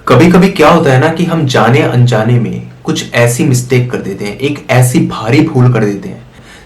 कभी कभी क्या होता है ना कि हम जाने अनजाने में कुछ ऐसी मिस्टेक कर देते हैं, एक ऐसी भारी भूल कर देते हैं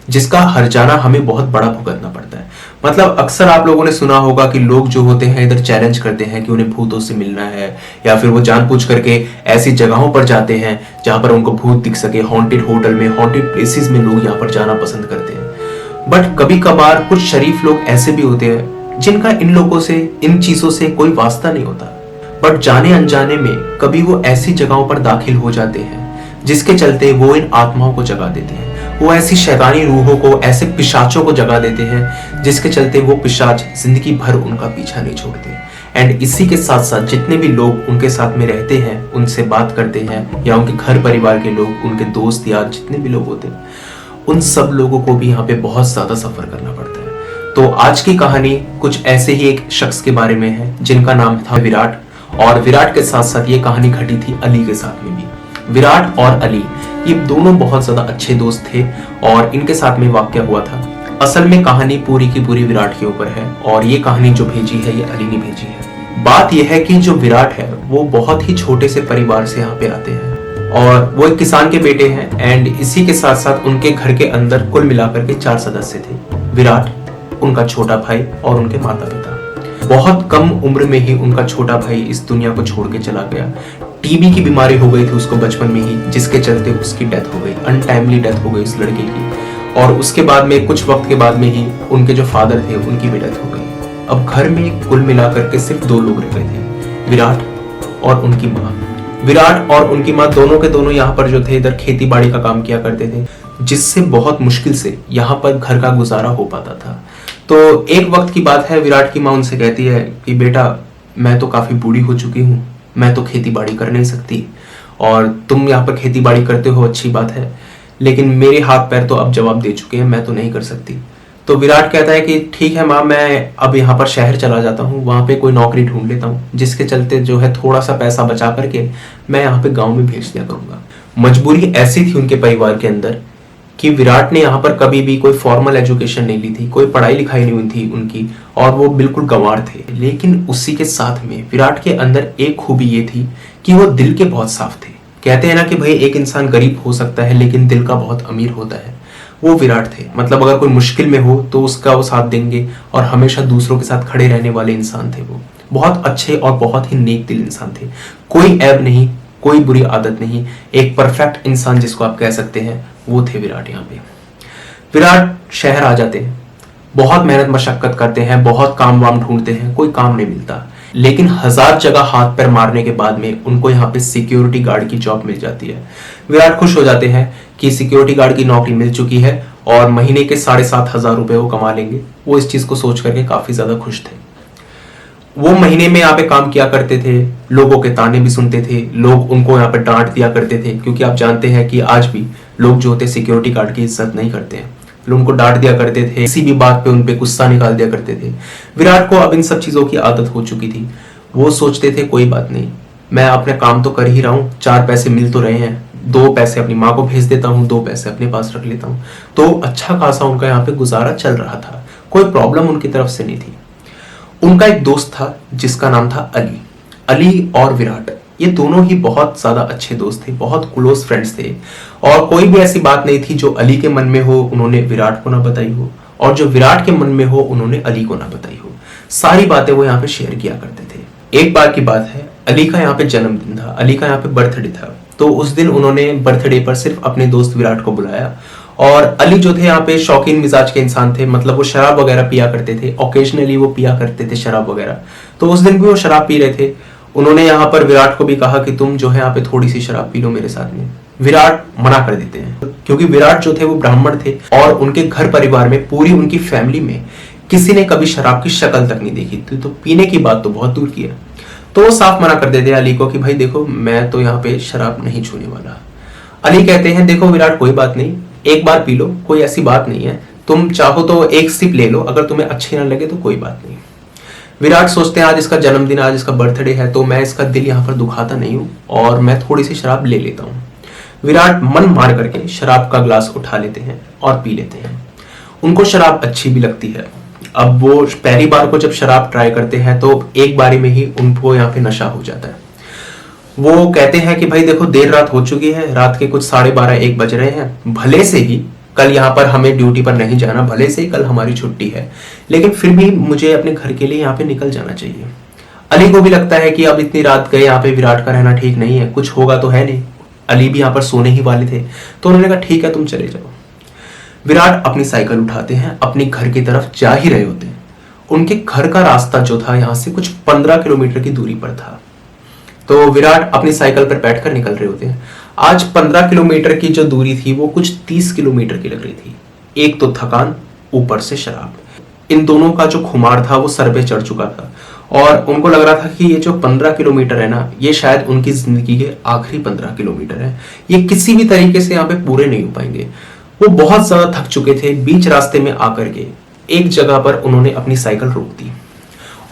जिसका हर्जाना हमें बहुत बड़ा भुगतना पड़ता है। मतलब अक्सर आप लोगों ने सुना होगा कि लोग जो होते हैं इधर चैलेंज करते हैं कि उन्हें भूतों से मिलना है, या फिर वो जानबूझ करके ऐसी जगहों पर जाते हैं जहां पर उनको भूत दिख सके। हॉन्टेड होटल में, हॉन्टेड प्लेसेस में लोग यहाँ पर जाना पसंद करते हैं। बट कभी कभार कुछ शरीफ लोग ऐसे भी होते हैं जिनका इन लोगों से, इन चीजों से कोई वास्ता नहीं होता, बट जाने अनजाने में कभी वो ऐसी जगहों पर दाखिल हो जाते हैं जिसके चलते वो इन आत्माओं को जगा देते हैं। वो ऐसी शैतानी रूहों को, ऐसे पिशाचों को जगा देते हैं जिसके चलते वो पिशाच जिंदगी भर उनका पीछा नहीं छोड़ते। एंड इसी के साथ साथ जितने भी लोग उनके साथ में रहते हैं, उनसे बात करते हैं, या उनके घर परिवार के लोग, उनके दोस्त यार जितने भी लोग होते हैं, उन सब लोगों को भी यहाँ पे बहुत ज्यादा सफर करना पड़ता है। तो आज की कहानी कुछ ऐसे ही एक शख्स के बारे में है जिनका नाम था विराट। और विराट के साथ साथ ये कहानी घटी थी अली के साथ में भी। विराट और अली ये दोनों बहुत ज्यादा अच्छे दोस्त थे और इनके साथ में वाकया हुआ था। असल में कहानी पूरी की पूरी विराट के ऊपर है और ये कहानी जो भेजी है ये अली ने भेजी है। बात यह है कि जो विराट है वो बहुत ही छोटे से परिवार से यहाँ पे आते हैं और वो एक किसान के बेटे हैं। एंड इसी के साथ साथ उनके घर के अंदर कुल मिलाकर के 4 सदस्य थे। विराट, उनका छोटा भाई और उनके माता पिता। बहुत कम उम्र में ही उनका छोटा भाई इस दुनिया को छोड़ के चला गया। टीबी की बीमारी हो गई थी उसको बचपन में ही, जिसके चलते उसकी डेथ हो गई, अनटाइमली डेथ हो गई इस लड़के की। और उसके बाद में कुछ वक्त के बाद में ही उनके जो फादर थे उनकी भी डेथ हो गई। अब घर में कुल मिलाकर के सिर्फ 2 लोग रह गए थे, विराट और उनकी माँ। विराट और उनकी माँ दोनों के दोनों यहाँ पर जो थे इधर खेती बाड़ी का काम किया करते थे, जिससे बहुत मुश्किल से यहाँ पर घर का गुजारा हो पाता था। तो एक वक्त की बात है, विराट की माँ उनसे कहती है कि बेटा, मैं तो काफी बूढ़ी हो चुकी हूँ, मैं तो खेती बाड़ी कर नहीं सकती, और तुम यहाँ पर खेती बाड़ी करते हो अच्छी बात है, लेकिन मेरे हाथ पैर तो अब जवाब दे चुके हैं, मैं तो नहीं कर सकती। तो विराट कहता है कि ठीक है माँ, मैं अब यहाँ पर शहर चला जाता हूँ, वहाँ पे कोई नौकरी ढूंढ लेता हूँ, जिसके चलते जो है थोड़ा सा पैसा बचा करके मैं यहाँ पे गाँव में भेज दिया करूंगा। मजबूरी ऐसी थी उनके परिवार के अंदर कि विराट ने यहाँ पर कभी भी कोई फॉर्मल एजुकेशन नहीं ली थी, कोई पढ़ाई लिखाई नहीं हुई थी उनकी, और वो बिल्कुल गंवार थे। लेकिन उसी के साथ में विराट के अंदर एक खूबी ये थी कि वो दिल के बहुत साफ थे। कहते हैं ना कि भाई एक इंसान गरीब हो सकता है लेकिन दिल का बहुत अमीर होता है। वो विराट थे। मतलब अगर कोई मुश्किल में हो तो उसका वो साथ देंगे और हमेशा दूसरों के साथ खड़े रहने वाले इंसान थे वो। बहुत अच्छे और बहुत ही नेक दिल इंसान थे। कोई ऐब नहीं, कोई बुरी आदत नहीं, एक परफेक्ट इंसान जिसको आप कह सकते हैं, वो थे विराट। यहाँ पे विराट शहर आ जाते हैं, बहुत मेहनत मशक्कत करते हैं, बहुत काम वाम ढूंढते हैं, कोई काम नहीं मिलता। लेकिन 1000 जगह हाथ पैर मारने के बाद में उनको यहाँ पे सिक्योरिटी गार्ड की जॉब मिल जाती है। विराट खुश हो जाते हैं कि सिक्योरिटी गार्ड की नौकरी मिल चुकी है और महीने के 7,500 रुपए वो कमा लेंगे। वो इस चीज को सोच करके काफी ज्यादा खुश थे। वो महीने में यहाँ पे काम किया करते थे, लोगों के ताने भी सुनते थे, लोग उनको यहाँ पे डांट दिया करते थे, क्योंकि आप जानते हैं कि आज भी लोग जो होते सिक्योरिटी गार्ड की इज्जत नहीं करते हैं। लोग उनको डांट दिया करते थे, किसी भी बात पे उनपे गुस्सा निकाल दिया करते थे। विराट को अब इन सब चीजों की आदत हो चुकी थी। वो सोचते थे कोई बात नहीं, मैं अपने काम तो कर ही रहा हूँ, 4 पैसे मिल तो रहे हैं, 2 पैसे अपनी माँ को भेज देता हूँ, 2 पैसे अपने पास रख लेता हूँ। तो अच्छा खासा उनका यहाँ पे गुजारा चल रहा था, कोई प्रॉब्लम उनकी तरफ से नहीं थी। उनका एक दोस्त था जिसका नाम था अली। अली और विराट ये दोनों ही बहुत ज्यादा अच्छे दोस्त थे, बहुत क्लोज फ्रेंड्स थे, और कोई भी ऐसी बात नहीं थी जो अली के मन में हो उन्होंने विराट को ना बताई हो, और जो विराट के मन में हो उन्होंने अली को ना बताई हो। सारी बातें वो यहाँ पे शेयर किया करते थे। एक बार की बात है, अली का यहाँ पे जन्मदिन था, अली का यहाँ पे बर्थडे था। तो उस दिन उन्होंने बर्थडे पर सिर्फ अपने दोस्त विराट को बुलाया। और अली जो थे यहाँ पे शौकीन मिजाज के इंसान थे, मतलब वो शराब वगैरह पिया करते थे, ओकेजनली वो पिया करते थे शराब वगैरह। तो उस दिन भी वो शराब पी रहे थे। उन्होंने यहाँ पर विराट को भी कहा कि तुम जो है यहाँ पे थोड़ी सी शराब पी लो मेरे साथ में। विराट मना कर देते हैं, क्योंकि विराट जो थे वो ब्राह्मण थे और उनके घर परिवार में, पूरी उनकी फैमिली में किसी ने कभी शराब की शक्ल तक नहीं देखी थी, तो पीने की बात तो बहुत दूर की है। तो वो साफ मना कर देते हैं अली को कि भाई देखो, मैं तो यहाँ पे शराब नहीं छूने वाला। अली कहते हैं देखो विराट, कोई बात नहीं, एक बार पी लो, कोई ऐसी बात नहीं है, तुम चाहो तो एक सिप ले लो, अगर तुम्हें अच्छी ना लगे तो कोई बात नहीं। विराट सोचते हैं आज इसका जन्मदिन, आज इसका बर्थडे है, तो मैं इसका दिल यहाँ पर दुखाता नहीं हूँ और मैं थोड़ी सी शराब ले लेता हूँ। विराट मन मार करके शराब का ग्लास उठा लेते हैं और पी लेते हैं। उनको शराब अच्छी भी लगती है। अब वो पहली बार को जब शराब ट्राई करते हैं तो एक बारी में ही उनको यहाँ पे नशा हो जाता है। वो कहते हैं कि भाई देखो देर रात हो चुकी है, रात के कुछ 12:30 1 बज रहे हैं, भले से ही कल यहाँ पर हमें ड्यूटी पर नहीं जाना, भले से ही कल हमारी छुट्टी है, लेकिन फिर भी मुझे अपने घर के लिए यहाँ पे निकल जाना चाहिए। अली को भी लगता है कि अब इतनी रात गए यहाँ पे विराट का रहना ठीक नहीं है, कुछ होगा तो है नहीं, अली भी यहाँ पर सोने ही वाले थे, तो उन्होंने कहा ठीक है तुम चले जाओ। विराट अपनी साइकिल उठाते हैं, अपनी घर की तरफ जा ही रहे होते हैं। उनके घर का रास्ता जो था यहाँ से कुछ 15 किलोमीटर की दूरी पर था। तो विराट अपनी साइकिल पर बैठकर निकल रहे होते हैं। आज 15 किलोमीटर की जो दूरी थी वो कुछ 30 किलोमीटर की लग रही थी। एक तो थकान, ऊपर से शराब, इन दोनों का जो खुमार था वो सर पे चढ़ चुका था और उनको लग रहा था कि ये जो 15 किलोमीटर है ना, ये शायद उनकी जिंदगी के आखिरी 15 किलोमीटर है, ये किसी भी तरीके से यहाँ पे पूरे नहीं हो पाएंगे। वो बहुत ज्यादा थक चुके थे। बीच रास्ते में आकर के एक जगह पर उन्होंने अपनी साइकिल रोक दी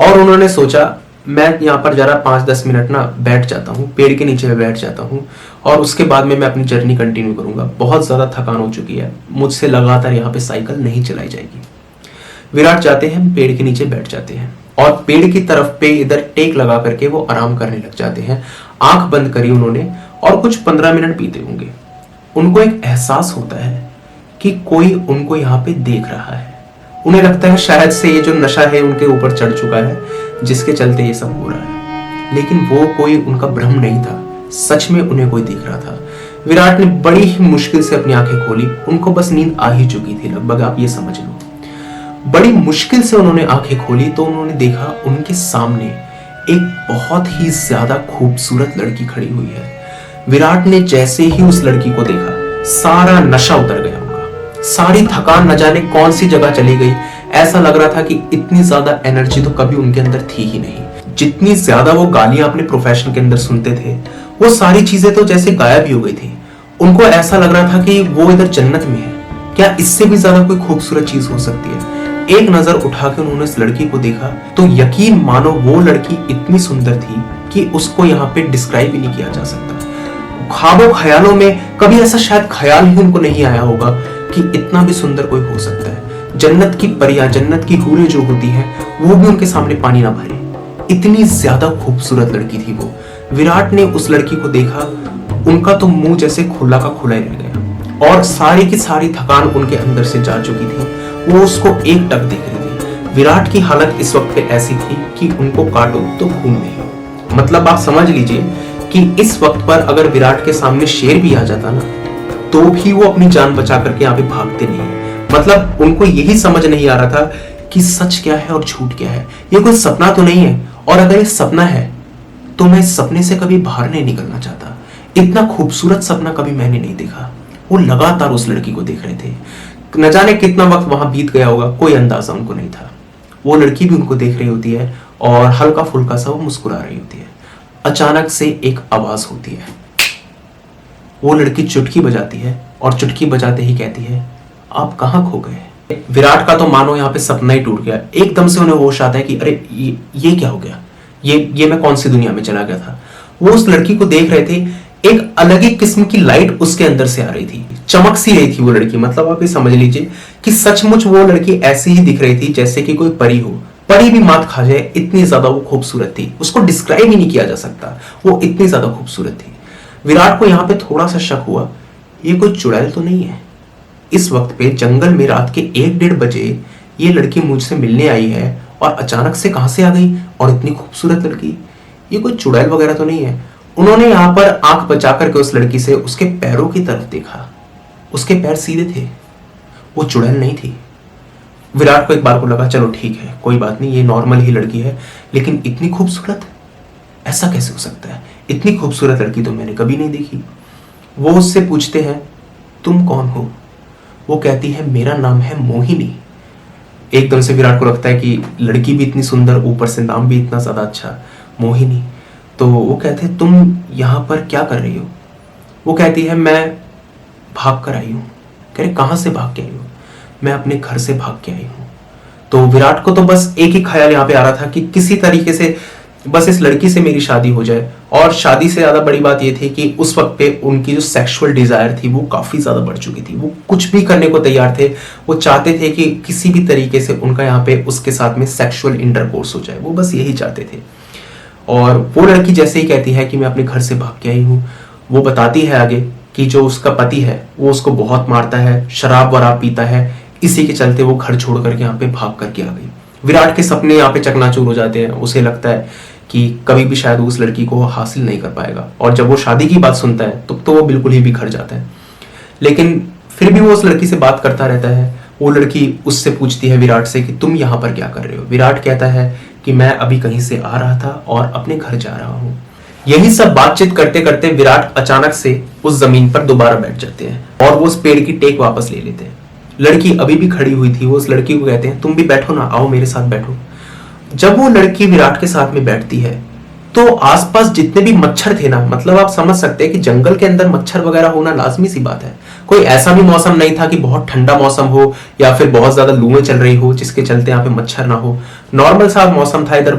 और उन्होंने सोचा मैं यहाँ पर जरा 5-10 मिनट ना बैठ जाता हूँ, पेड़ के नीचे बैठ जाता हूँ और उसके बाद में मैं अपनी जर्नी कंटिन्यू करूंगा। बहुत ज्यादा थकान हो चुकी है, मुझसे लगातार यहाँ पे साइकिल नहीं चलाई जाएगी। विराट जाते हैं, पेड़ के नीचे बैठ जाते हैं और पेड़ की तरफ पे इधर टेक लगा करके वो आराम करने लग जाते हैं। आंख बंद करी उन्होंने और कुछ 15 मिनट बीते होंगे। उनको एक एहसास होता है कि कोई उनको यहाँ पे देख रहा है। उन्हें लगता है शायद से ये जो नशा है उनके ऊपर चढ़ चुका है, जिसके चलते ये सब हो रहा है। लेकिन वो कोई उनका भ्रम नहीं था, सच में उन्हें कोई दिख रहा था। विराट ने बड़ी ही मुश्किल से अपनी आंखें खोली। उनको बस नींद आ ही चुकी थी लगभग, आप ये समझ लो। बड़ी मुश्किल से उन्होंने आंखें खोली तो उन्होंने देखा उनके सामने एक बहुत ही ज्यादा खूबसूरत लड़की खड़ी हुई है। विराट ने जैसे ही उस लड़की को देखा, सारा नशा उतर गया उनका, सारी थकान न जाने कौन सी जगह चली गई। ऐसा लग रहा था कि इतनी ज्यादा एनर्जी तो कभी उनके अंदर थी ही नहीं। जितनी ज्यादा वो गालियां अपने प्रोफेशन के अंदर सुनते थे, वो सारी चीजें तो जैसे गायब ही हो गई थी। उनको ऐसा लग रहा था कि वो इधर जन्नत में है। क्या इससे भी ज्यादा कोई खूबसूरत चीज हो सकती है? एक नजर उठा के उन्होंने इस लड़की को देखा तो यकीन मानो वो लड़की इतनी सुंदर थी कि उसको यहाँ पे डिस्क्राइब ही नहीं किया जा सकता। ख्वाबों ख्यालों में कभी ऐसा शायद ख्याल ही उनको नहीं आया होगा कि इतना भी सुंदर कोई हो सकता है। जन्नत की परियां, जन्नत की हूरें जो होती हैं, वो भी उनके सामने पानी ना भरे, इतनी ज्यादा खूबसूरत लड़की थी वो। विराट ने उस लड़की को देखा, उनका तो मुंह जैसे खुला का खुला ही रह गया और सारी की सारी थकान उनके अंदर से जा चुकी थी। वो उसको एक टक देख रही थी। विराट की हालत इस वक्त पे ऐसी थी कि उनको काटो तो खून नहीं। मतलब आप समझ लीजिए कि इस वक्त पर अगर विराट के सामने शेर भी आ जाता ना, तो भी वो अपनी जान बचा करके यहाँ पे भागते नहीं। मतलब उनको यही समझ नहीं आ रहा था कि सच क्या है और झूठ क्या है। ये कोई सपना तो नहीं है, और अगर ये सपना है तो मैं इस सपने से कभी बाहर नहीं निकलना चाहता। इतना खूबसूरत सपना कभी मैंने नहीं देखा। वो लगातार उस लड़की को देख रहे थे। न जाने कितना वक्त वहां बीत गया होगा, कोई अंदाजा उनको नहीं था। वो लड़की भी उनको देख रही होती है और हल्का फुल्का सा वो मुस्कुरा रही होती है। अचानक से एक आवाज होती है। वो लड़की चुटकी बजाती है और चुटकी बजाते ही कहती है, आप कहाँ खो गए? विराट का तो मानो यहाँ पे सपना ही टूट गया। एकदम से उन्हें होश आता है कि अरे ये क्या हो गया, ये मैं कौन सी दुनिया में चला गया था। वो उस लड़की को देख रहे थे, एक अलग ही किस्म की लाइट उसके अंदर से आ रही थी, चमक सी रही थी वो लड़की। मतलब आप ये समझ लीजिए कि सचमुच वो लड़की ऐसी ही दिख रही थी जैसे कि कोई परी हो। परी भी मात खा जाए, इतनी ज्यादा वो खूबसूरत थी। उसको डिस्क्राइब ही नहीं किया जा सकता, वो इतनी ज्यादा खूबसूरत थी। विराट को यहाँ पे थोड़ा सा शक हुआ, ये कोई चुड़ैल तो नहीं है। इस वक्त पे जंगल में रात के 1-1:30 बजे ये लड़की मुझसे मिलने आई है और अचानक से कहां से आ गई, और इतनी खूबसूरत लड़की, ये कोई चुड़ैल वगैरह तो नहीं है। उन्होंने यहाँ पर आंख बचा करके उस लड़की से उसके पैरों की तरफ देखा। उसके पैर सीधे थे, वो चुड़ैल नहीं थी। विराट को एक बार को लगा चलो ठीक है, कोई बात नहीं, ये नॉर्मल ही लड़की है, लेकिन इतनी खूबसूरत, ऐसा कैसे हो सकता है? इतनी खूबसूरत लड़की तो मैंने कभी नहीं देखी। वो उससे पूछते हैं, तुम कौन हो? वो कहती है, मेरा नाम है मोहिनी। एकदम से विराट को लगता है कि लड़की भी इतनी सुंदर, ऊपर से नाम भी इतना ज्यादा अच्छा, मोहिनी। तो वो कहते हैं, तुम यहाँ पर क्या कर रही हो? वो कहती है, मैं भाग कर आई हूँ। कह रहे, कहाँ से भाग के आई हो? मैं अपने घर से भाग के आई हूँ। तो विराट को तो बस एक ही ख्याल यहाँ पे आ रहा था कि किसी तरीके से बस इस लड़की से मेरी शादी हो जाए। और शादी से ज्यादा बड़ी बात यह थी कि उस वक्त पे उनकी जो सेक्सुअल डिजायर थी वो काफी ज्यादा बढ़ चुकी थी। वो कुछ भी करने को तैयार थे। वो चाहते थे कि किसी भी तरीके से उनका यहाँ पे उसके साथ में सेक्सुअल इंटरकोर्स हो जाए, वो बस यही चाहते थे। और वो लड़की जैसे ही कहती है कि मैं अपने घर से भाग के आई हूँ, वो बताती है आगे कि जो उसका पति है वो उसको बहुत मारता है, शराब वराब पीता है, इसी के चलते वो घर छोड़ करके यहाँ पे भाग करके आ गई। विराट के सपने यहाँ पे चकनाचूर हो जाते हैं। उसे लगता है कि कभी भी शायद उस लड़की को हासिल नहीं कर पाएगा, और जब वो शादी की बात सुनता है तो वो बिल्कुल ही बिखर जाता है। लेकिन फिर भी वो उस लड़की से बात करता रहता है। वो लड़की उससे पूछती है विराट से कि तुम यहाँ पर क्या कर रहे हो। विराट कहता है कि मैं अभी कहीं से आ रहा था और अपने घर जा रहा हूँ। यही सब बातचीत करते करते विराट अचानक से उस जमीन पर दोबारा बैठ जाते हैं और वो उस पेड़ की टेक वापस ले लेते हैं। लड़की अभी भी खड़ी हुई थी। वो उस लड़की को कहते हैं तुम भी बैठो ना, आओ मेरे साथ बैठो। जब वो लड़की विराट के साथ में बैठती है तो आसपास जितने भी मच्छर थे ना, मतलब आप समझ सकते हैं कि जंगल के अंदर मच्छर वगैरह होना लाजमी सी बात है। कोई ऐसा भी मौसम नहीं था कि बहुत ठंडा मौसम हो या फिर बहुत ज्यादा लूएं चल रही हो जिसके चलते यहाँ पे मच्छर ना हो। नॉर्मल सा मौसम था, इधर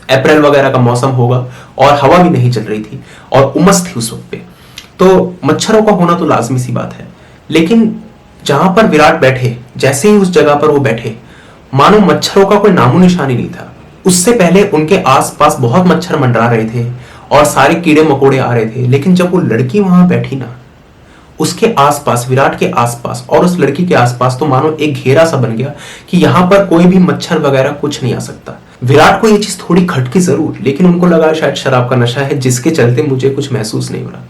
अप्रैल वगैरह का मौसम होगा और हवा भी नहीं चल रही थी और उमस थी उस वक्त पे, तो मच्छरों का होना तो लाजमी सी बात है। लेकिन जहां पर विराट बैठे, जैसे ही उस जगह पर वो बैठे, मानो मच्छरों का कोई नामो निशानी नहीं था। उससे पहले उनके आसपास बहुत मच्छर मंडरा रहे थे और सारे कीड़े मकोड़े आ रहे थे, लेकिन जब वो लड़की वहां बैठी ना, उसके आसपास, विराट के आसपास और उस लड़की के आसपास तो मानो एक घेरा सा बन गया कि यहां पर कोई भी मच्छर वगैरह कुछ नहीं आ सकता। विराट को ये चीज थोड़ी खटकी जरूर, लेकिन उनको लगा शायद शराब का नशा है जिसके चलते मुझे कुछ महसूस नहीं हो रहा।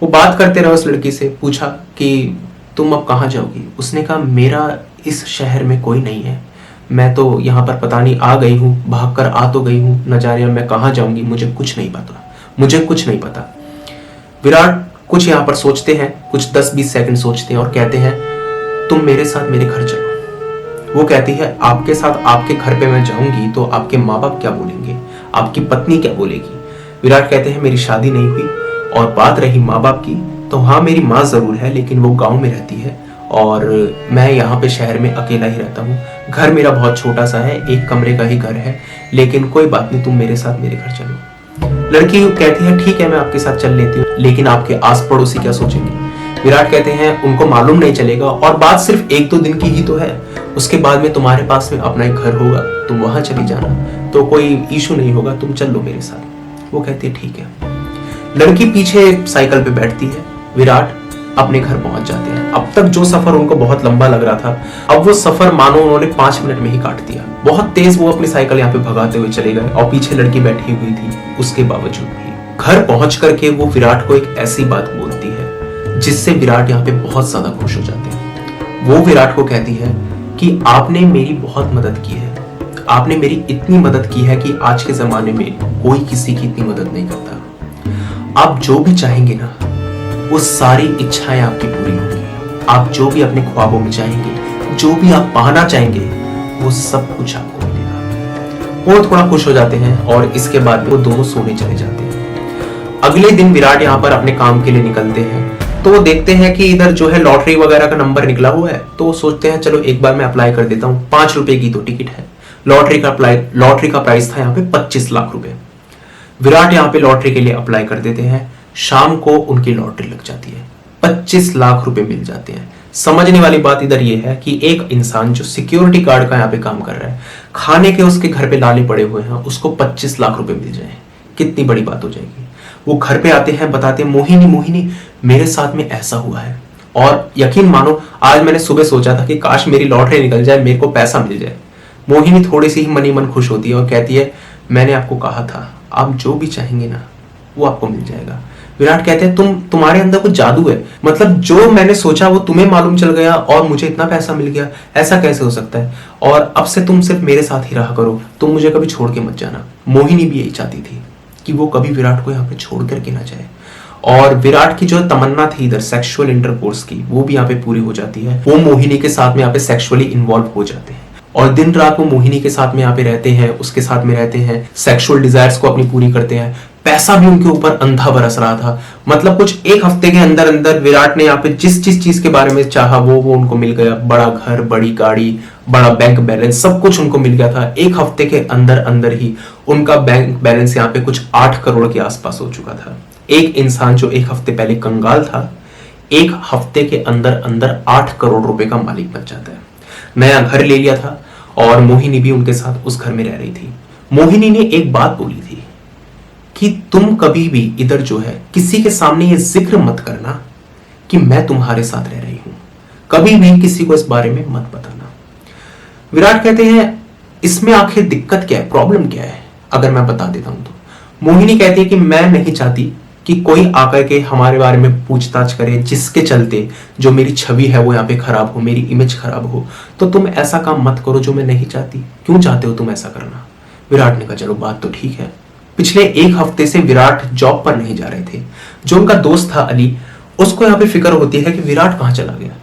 वो बात करते रहे उस लड़की से, पूछा कि तुम अब कहाँ जाओगी। उसने कहा मेरा इस शहर में कोई नहीं है, मैं तो यहाँ पर पता नहीं आ गई हूँ, भाग कर आ तो गई हूँ, न जाने मैं कहाँ जाऊंगी, मुझे कुछ नहीं पता। विराट कुछ यहाँ पर सोचते हैं, कुछ 10-20 सेकंड सोचते हैं और कहते हैं तुम मेरे साथ मेरे घर चलो। वो कहती है आपके साथ आपके घर पे मैं जाऊंगी तो आपके माँ बाप क्या बोलेंगे, आपकी पत्नी क्या बोलेगी। विराट कहते हैं मेरी शादी नहीं हुई, और बात रही माँ बाप की, तो हाँ मेरी माँ जरूर है लेकिन वो गाँव में रहती है और मैं यहाँ पे शहर में अकेला ही रहता हूँ। घर मेरा बहुत छोटा सा है, 1 कमरे का ही घर है, लेकिन कोई बात नहीं, तुम मेरे साथ मेरे घर चलो। लड़की कहती है ठीक है मैं आपके साथ चल लेती हूँ, लेकिन आपके आस पड़ोसी क्या सोचेंगे। विराट कहते हैं उनको मालूम नहीं चलेगा, और बात सिर्फ 1-2 दिन की ही तो है, उसके बाद में तुम्हारे पास में अपना एक घर होगा, तुम वहां चली जाना, तो कोई इशू नहीं होगा, तुम चल लो मेरे साथ। वो कहती है ठीक है। लड़की पीछे साइकिल पे बैठती है, विराट अपने घर पहुंच जाते हैं। अब तक जो सफर उनको बहुत लंबा लग रहा था, अब वो सफर मानो उन्होंने 5 मिनट में ही काट दिया। बहुत तेज वो अपनी साइकिल यहाँ पे भगाते हुए चले गए और पीछे लड़की बैठी हुई थी। उसके बावजूद भी घर पहुंच करके वो विराट को एक ऐसी बात बोलती है जिससे विराट यहाँ पे बहुत ज्यादा खुश हो जाते हैं। वो विराट को कहती है कि आपने मेरी बहुत मदद की है, आपने मेरी इतनी मदद की है कि आज के जमाने में कोई किसी की इतनी मदद नहीं करता। आप जो भी चाहेंगे ना, वो सारी इच्छाएं आपकी पूरी होंगी। आप जो भी अपने ख्वाबों में चाहेंगे, जो भी आप पाना चाहेंगे, वो सब कुछ आपको मिलेगा। वो थोड़ा खुश हो जाते हैं और इसके बाद वो दोनों सोने चले जाते हैं। अगले दिन विराट यहाँ पर अपने काम के लिए निकलते हैं तो वो देखते हैं कि इधर जो है लॉटरी वगैरह का नंबर निकला हुआ है, तो वो सोचते हैं चलो एक बार मैं अप्लाई कर देता हूँ, 5 रुपए की तो टिकट है। लॉटरी का प्राइस था यहाँ पे 25 लाख रुपए। विराट यहाँ पे लॉटरी के लिए अप्लाई कर देते हैं। शाम को उनकी लॉटरी लग जाती है, 25 लाख रुपए मिल जाते हैं। समझने वाली बात इधर ये है कि एक इंसान जो सिक्योरिटी गार्ड का यहाँ पे काम कर रहा है, खाने के उसके घर पे लाले पड़े हुए हैं, उसको 25 लाख रुपए मिल जाए, कितनी बड़ी बात हो जाएगी। वो घर पे आते हैं, बताते हैं मोहिनी मेरे साथ में ऐसा हुआ है। और यकीन मानो आज मैंने सुबह सोचा था कि काश मेरी लॉटरी निकल जाए, मेरे को पैसा मिल जाए। मोहिनी थोड़ी सी ही मनी मन खुश होती है और कहती है मैंने आपको कहा था, आप जो भी चाहेंगे ना वो आपको मिल जाएगा। विराट कहते हैं तुम्हारे अंदर कुछ जादू है, मतलब जो मैंने सोचा वो तुम्हें मालूम चल गया और मुझे इतना पैसा मिल गया, ऐसा कैसे हो सकता है। और अब से तुम सिर्फ मेरे साथ ही रहा करो, तुम मुझे कभी छोड़ के मत जाना। मोहिनी भी यही चाहती थी कि वो कभी विराट को यहाँ पे छोड़ करके ना जाए। और विराट की जो तमन्ना थी इधर सेक्सुअल इंटरकोर्स की, वो भी यहाँ पे पूरी हो जाती है। वो मोहिनी के साथ में यहाँ पे सेक्सुअली इन्वॉल्व हो जाते हैं और दिन रात वो मोहिनी के साथ में यहाँ पे रहते हैं, उसके साथ में रहते हैं, सेक्सुअल डिजायर्स को अपनी पूरी करते हैं। पैसा भी उनके ऊपर अंधा बरस रहा था, मतलब कुछ 1 हफ्ते के अंदर अंदर विराट ने यहाँ पे जिस चीज के बारे में चाहा वो उनको मिल गया। बड़ा घर, बड़ी गाड़ी, बड़ा बैंक बैलेंस, सब कुछ उनको मिल गया था। 1 हफ्ते के अंदर अंदर ही उनका बैंक बैलेंस यहाँ पे कुछ 8 करोड़ के आसपास हो चुका था। एक इंसान जो 1 हफ्ते पहले कंगाल था, 1 हफ्ते के अंदर अंदर 8 करोड़ रुपए का मालिक बन जाता है। नया घर ले लिया था और मोहिनी भी उनके साथ उस घर में रह रही थी। मोहिनी ने एक बात बोली थी कि तुम कभी भी इधर जो है किसी के सामने ये जिक्र मत करना कि मैं तुम्हारे साथ रह रही हूं, कभी भी किसी को इस बारे में मत बताना। विराट कहते हैं इसमें आखिर दिक्कत क्या है, प्रॉब्लम क्या है, अगर मैं बता देता हूं तो। मोहिनी कहती है कि मैं नहीं चाहती कि कोई आकर के हमारे बारे में पूछताछ करे, जिसके चलते जो मेरी छवि है वो यहाँ पे खराब हो, मेरी इमेज खराब हो। तो तुम ऐसा काम मत करो जो मैं नहीं चाहती। क्यों चाहते हो तुम ऐसा करना? विराट ने कहा चलो बात तो ठीक है। पिछले एक हफ्ते से विराट जॉब पर नहीं जा रहे थे। जो उनका दोस्त था अली, उसको यहाँ पे फिक्र होती है कि विराट कहाँ चला गया।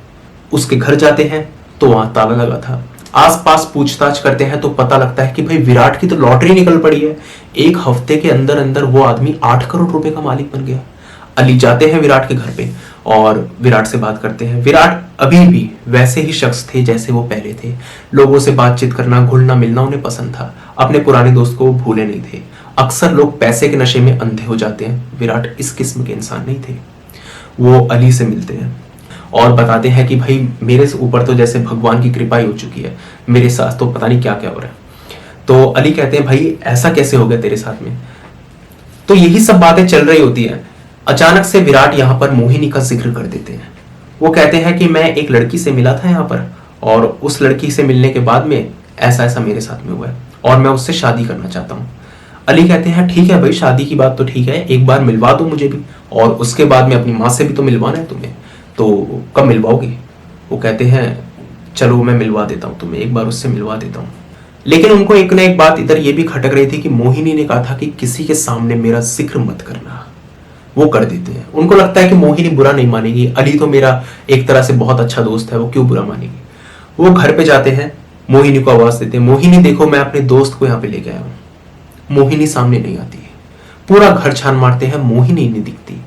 उसके घर जाते हैं तो वहां ताला लगा था। आसपास पूछताछ करते हैं तो पता लगता है कि भाई विराट की तो लॉटरी निकल पड़ी है। एक हफ्ते के अंदर अंदर वो आदमी 8 करोड़ रुपए का मालिक बन गया। अली जाते हैं विराट के घर पे और विराट से बात करते हैं। विराट अभी भी वैसे ही शख्स थे जैसे वो पहले थे। लोगों से बातचीत करना, घुलना मिलना उन्हें पसंद था। अपने पुराने दोस्त को भूले नहीं थे। अक्सर लोग पैसे के नशे में अंधे हो जाते हैं, विराट इस किस्म के इंसान नहीं थे। वो अली से मिलते हैं और बताते हैं कि भाई मेरे ऊपर तो जैसे भगवान की कृपा ही हो चुकी है, मेरे साथ तो पता नहीं क्या क्या हो रहा है। तो अली कहते हैं भाई ऐसा कैसे हो गया तेरे साथ में? तो यही सब बातें चल रही होती है। अचानक से विराट यहाँ पर मोहिनी का जिक्र कर देते हैं। वो कहते हैं कि मैं एक लड़की से मिला था यहाँ पर और उस लड़की से मिलने के बाद में ऐसा ऐसा मेरे साथ में हुआ है और मैं उससे शादी करना चाहता हूँ। अली कहते हैं ठीक है भाई, शादी की बात तो ठीक है, एक बार मिलवा दो मुझे भी, और उसके बाद में अपनी माँ से भी तो मिलवाना है तुम्हें, तो कब मिलवाओगे? वो कहते हैं चलो मैं मिलवा देता हूँ तुम्हें, एक बार उससे मिलवा देता हूँ। लेकिन उनको एक ना एक बात इधर ये भी खटक रही थी कि मोहिनी ने कहा था कि किसी के सामने मेरा जिक्र मत करना। वो कर देते हैं। उनको लगता है कि मोहिनी बुरा नहीं मानेगी, अली तो मेरा एक तरह से बहुत अच्छा दोस्त है, वो क्यों बुरा मानेगी। वो घर पे जाते हैं, मोहिनी को आवाज देते हैं, मोहिनी देखो मैं अपने दोस्त को यहाँ पे लेके आया हूँ। मोहिनी सामने नहीं आती है। पूरा घर छान मारते हैं, मोहिनी नहीं दिखती।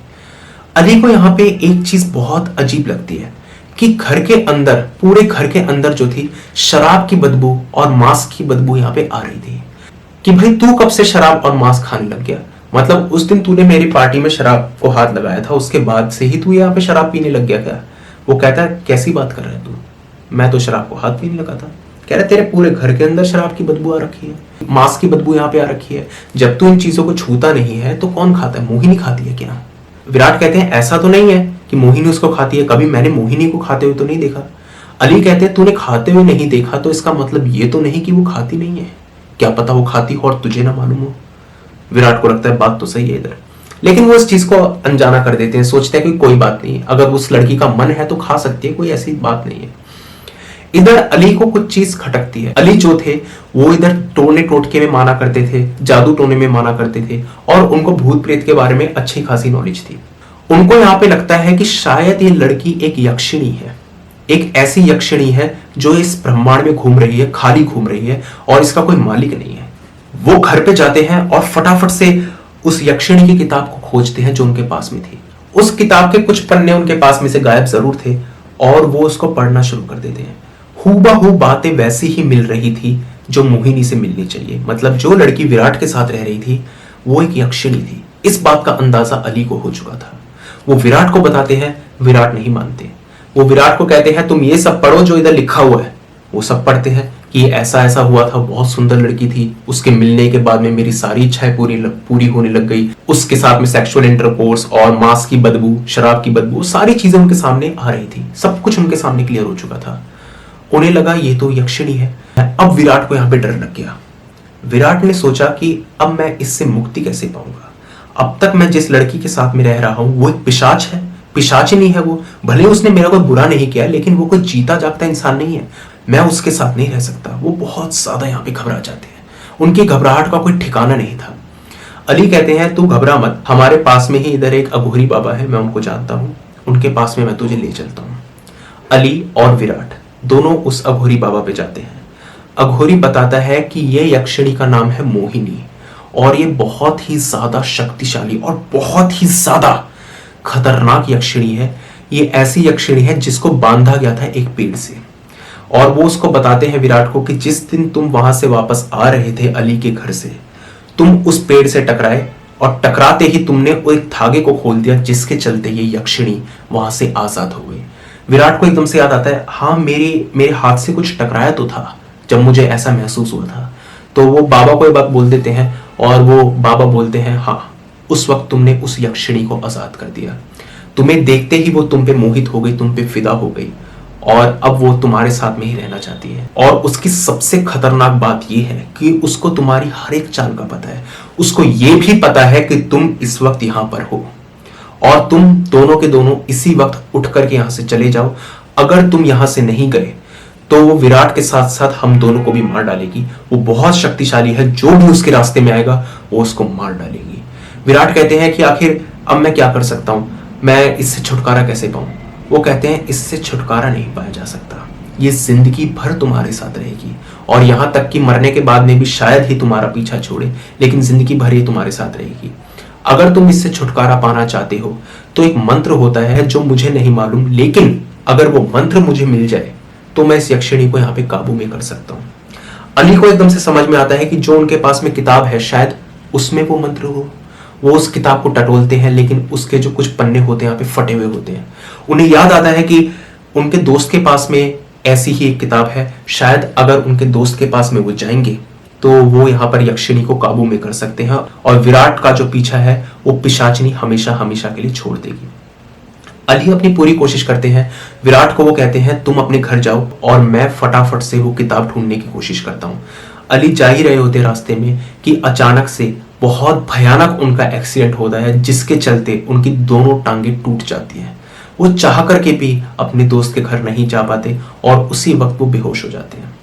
अली को यहाँ पे एक चीज बहुत अजीब लगती है कि घर के अंदर, पूरे घर के अंदर जो थी शराब की बदबू और मांस की बदबू यहाँ पे आ रही थी। कि भाई तू कब से शराब और मांस खाने लग गया? मतलब उस दिन तूने मेरी पार्टी में शराब को हाथ लगाया था, उसके बाद से ही तू यहाँ पे शराब पीने लग गया क्या? वो कहता है कैसी बात कर रहा है तू, मैं तो शराब को हाथ भी नहीं लगा था। कह रहा तेरे पूरे घर के अंदर शराब की बदबू आ रखी है, मांस की बदबू यहाँ पे आ रखी है। जब तू इन चीजों को छूता नहीं है तो कौन खाता है? मोहिनी खाती है क्या? विराट कहते हैं ऐसा तो नहीं है कि मोहिनी उसको खाती है, कभी मैंने मोहिनी को खाते हुए तो नहीं देखा। अली कहते हैं तूने खाते हुए नहीं देखा तो इसका मतलब ये तो नहीं कि वो खाती नहीं है, क्या पता वो खाती हो और तुझे ना मालूम हो। विराट को लगता है बात तो सही है इधर, लेकिन वो इस चीज को अनजाना कर देते हैं। सोचते हैं कि कोई बात नहीं, अगर उस लड़की का मन है तो खा सकती है, कोई ऐसी बात नहीं है। इधर अली को कुछ चीज खटकती है। अली जो थे वो इधर टोने टोटके में माना करते थे, जादू टोने में माना करते थे और उनको भूत प्रेत के बारे में अच्छी खासी नॉलेज थी। उनको यहाँ पे लगता है कि शायद ये लड़की एक यक्षिणी है, एक ऐसी यक्षिणी है जो इस ब्रह्मांड में घूम रही है, खाली घूम रही है और इसका कोई मालिक नहीं है। वो घर पे जाते हैं और फटाफट से उस यक्षिणी की किताब को खोजते हैं जो उनके पास में थी। उस किताब के कुछ पन्ने उनके पास में से गायब जरूर थे और वो उसको पढ़ना शुरू कर देते हैं। हूबहू बातें वैसी ही मिल रही थी जो मोहिनी से मिलनी चाहिए। मतलब जो लड़की विराट के साथ रह रही थी वो एक यक्षिणी थी। इस बात का अंदाजा अली को हो चुका था। वो विराट को बताते हैं, विराट नहीं मानते। वो विराट को कहते हैं तुम ये सब पढ़ो जो इधर लिखा हुआ है। वो सब पढ़ते हैं कि ऐसा ऐसा हुआ था, बहुत सुंदर लड़की थी, उसके मिलने के बाद में मेरी सारी इच्छाएं पूरी होने लग गई। उसके साथ में सेक्सुअल इंटरकोर्स और मांस की बदबू, शराब की बदबू, सारी चीजें उनके सामने आ रही थी। सब कुछ उनके सामने क्लियर हो चुका था। उन्हें लगा ये तो यक्षिणी है। अब विराट को यहाँ पे डर लग गया। विराट ने सोचा कि अब मैं इससे मुक्ति कैसे पाऊंगा। अब तक मैं जिस लड़की के साथ में रह रहा हूं वो एक पिशाच है, पिशाचिनी है वो। भले उसने मेरा कोई बुरा नहीं किया लेकिन वो कोई जीता जागता इंसान नहीं है। मैं उसके साथ नहीं रह सकता। वो बहुत ज्यादा यहाँ पे घबरा जाते हैं। उनकी घबराहट का कोई ठिकाना नहीं था। अली कहते हैं तू घबरा मत, हमारे पास में ही इधर एक अघोरी बाबा है, मैं उनको जानता हूँ, उनके पास में मैं तुझे ले चलता हूँ। अली और विराट दोनों उस अघोरी बाबा पे जाते हैं। अघोरी बताता है कि ये यक्षिणी का नाम है मोहिनी और ये बहुत ही ज्यादा शक्तिशाली और बहुत ही ज्यादा खतरनाक यक्षिणी है। ये ऐसी यक्षिणी है जिसको बांधा गया था एक पेड़ से। और वो उसको बताते हैं विराट को कि जिस दिन तुम वहां से वापस आ रहे थे अली के घर से, तुम उस पेड़ से टकराए और टकराते ही तुमने वो एक धागे को खोल दिया जिसके चलते ये यक्षिणी वहां से आजाद हो गई। विराट को एकदम से याद आता है हाँ मेरे हाथ से कुछ टकराया तो था जब मुझे ऐसा महसूस हुआ था। तो वो बाबा को ये बात बोल देते हैं और वो बाबा बोलते हैं हाँ उस वक्त तुमने उस यक्षिणी को आजाद कर दिया। तुम्हें देखते ही वो तुम पे मोहित हो गई, तुम पे फिदा हो गई और अब वो तुम्हारे साथ में ही रहना चाहती है। और उसकी सबसे खतरनाक बात यह है कि उसको तुम्हारी हर एक चाल का पता है। उसको ये भी पता है कि तुम इस वक्त यहां पर हो और तुम दोनों के दोनों इसी वक्त उठ करके यहां से चले जाओ। अगर तुम यहां से नहीं गए तो वो विराट के साथ साथ हम दोनों को भी मार डालेगी। वो बहुत शक्तिशाली है, जो भी उसके रास्ते में आएगा वो उसको मार डालेगी। विराट कहते हैं कि आखिर अब मैं क्या कर सकता हूं, मैं इससे छुटकारा कैसे पाऊं। वो कहते हैं इससे छुटकारा नहीं पाया जा सकता, ये जिंदगी भर तुम्हारे साथ रहेगी और यहां तक कि मरने के बाद में भी शायद ही तुम्हारा पीछा छोड़े, लेकिन जिंदगी भर ये तुम्हारे साथ रहेगी। अगर तुम इससे छुटकारा पाना चाहते हो तो एक मंत्र होता है जो मुझे नहीं मालूम, लेकिन अगर वो मंत्र मुझे मिल जाए तो मैं इस यक्षिणी को यहाँ पे काबू में कर सकता हूँ। अली को एकदम से समझ में आता है कि जो उनके पास में किताब है शायद उसमें वो मंत्र हो। वो उस किताब को टटोलते हैं, लेकिन उसके जो कुछ पन्ने होते हैं यहाँ पे फटे हुए होते हैं। उन्हें याद आता है कि उनके दोस्त के पास में ऐसी ही एक किताब है, शायद अगर उनके दोस्त के पास में वो जाएंगे तो वो यहाँ पर यक्षिणी को काबू में कर सकते हैं और विराट का जो पीछा है वो पिशाचिनी हमेशा हमेशा के लिए छोड़ देगी। अली अपनी पूरी कोशिश करते हैं। विराट को वो कहते हैं तुम अपने घर जाओ और मैं फटाफट से वो किताब ढूंढने की कोशिश करता हूँ। अली जा ही रहे होते रास्ते में कि अचानक से बहुत भयानक उनका एक्सीडेंट होता है, जिसके चलते उनकी दोनों टांगे टूट जाती हैं। वो चाह करके भी अपने दोस्त के घर नहीं जा पाते और उसी वक्त वो बेहोश हो जाते हैं।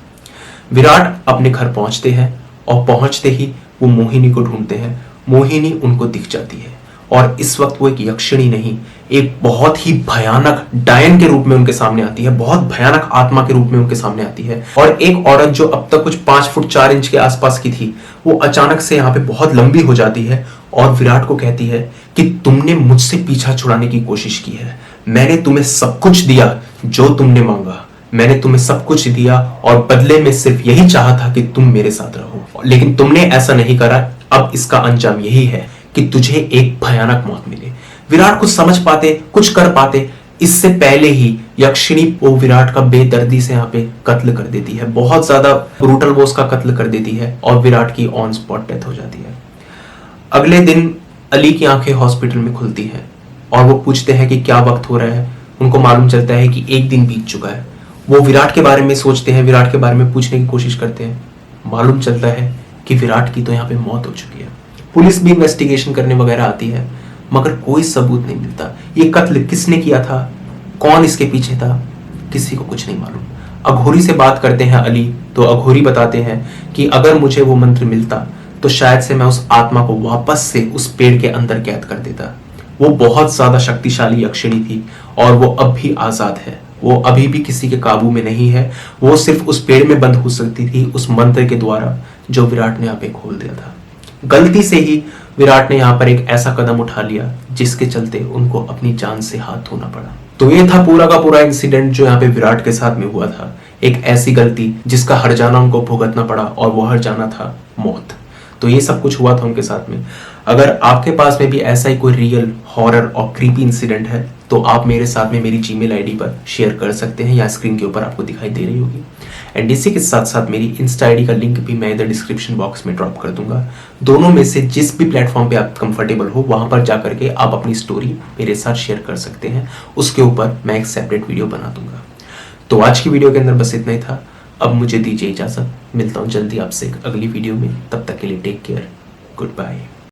विराट अपने घर पहुंचते हैं और पहुंचते ही वो मोहिनी को ढूंढते हैं। मोहिनी उनको दिख जाती है और इस वक्त वो एक यक्षिणी नहीं, एक बहुत ही भयानक डायन के रूप में उनके सामने आती है, बहुत भयानक आत्मा के रूप में उनके सामने आती है। और एक औरत जो अब तक कुछ 5 फुट 4 इंच के आसपास की थी, वो अचानक से यहाँ पे बहुत लंबी हो जाती है और विराट को कहती है कि तुमने मुझसे पीछा छुड़ाने की कोशिश की है, मैंने तुम्हें सब कुछ दिया जो तुमने मांगा, मैंने तुम्हें सब कुछ दिया और बदले में सिर्फ यही चाहा था कि तुम मेरे साथ रहो, लेकिन तुमने ऐसा नहीं करा। अब इसका अंजाम यही है कि तुझे एक भयानक मौत मिले। विराट कुछ समझ पाते, कुछ कर पाते, इससे पहले ही यक्षिणी वो विराट का बेदर्दी से यहाँ पे कत्ल कर देती है। बहुत ज्यादा ब्रूटल वो उसका कत्ल कर देती है और विराट की ऑन स्पॉट डेथ हो जाती है। अगले दिन अली की आंखें हॉस्पिटल में खुलती हैं और वो पूछते हैं कि क्या वक्त हो रहा है। उनको मालूम चलता है कि एक दिन बीत चुका है। वो विराट के बारे में सोचते हैं, विराट के बारे में पूछने की कोशिश करते हैं। मालूम चलता है कि विराट की तो यहाँ पे मौत हो चुकी है। पुलिस भी इन्वेस्टिगेशन करने वगैरह आती है, मगर कोई सबूत नहीं मिलता। ये कत्ल किसने किया था, कौन इसके पीछे था, किसी को कुछ नहीं मालूम। अघोरी से बात करते हैं अली, तो अघोरी बताते हैं कि अगर मुझे वो मंत्र मिलता तो शायद से मैं उस आत्मा को वापस से उस पेड़ के अंदर कैद कर देता। वो बहुत ज्यादा शक्तिशाली यक्षिणी थी और वो अब भी आजाद है, वो अभी भी किसी के काबू में नहीं है। वो सिर्फ उस पेड़ में बंद हो सकती थी उस मंत्र के द्वारा जो विराट ने यहाँ पे खोल दिया था। गलती से ही विराट ने यहाँ पर एक ऐसा कदम उठा लिया जिसके चलते उनको अपनी जान से हाथ धोना पड़ा। तो ये था पूरा का पूरा इंसिडेंट जो यहाँ पे विराट के साथ में हुआ था। एक ऐसी गलती जिसका हर्जाना उनको भुगतना पड़ा और वो हर्जाना था मौत। तो ये सब कुछ हुआ था उनके साथ में। अगर आपके पास में भी ऐसा ही कोई रियल हॉरर और क्रीपी इंसिडेंट है तो आप मेरे साथ में मेरी जीमेल आईडी पर शेयर कर सकते हैं, या स्क्रीन के ऊपर आपको दिखाई दे रही होगी। एंड इसी के साथ साथ मेरी इंस्टा आईडी का लिंक भी मैं इधर डिस्क्रिप्शन बॉक्स में ड्रॉप कर दूंगा। दोनों में से जिस भी प्लेटफॉर्म पे आप कंफर्टेबल हो वहां पर जा करके आप अपनी स्टोरी मेरे साथ शेयर कर सकते हैं। उसके ऊपर मैं एक सेपरेट वीडियो बना दूंगा। तो आज की वीडियो के अंदर बस इतना ही था। अब मुझे दीजिए इजाजत, मिलता हूँ जल्दी आपसे एक अगली वीडियो में। तब तक के लिए टेक केयर, गुड बाय।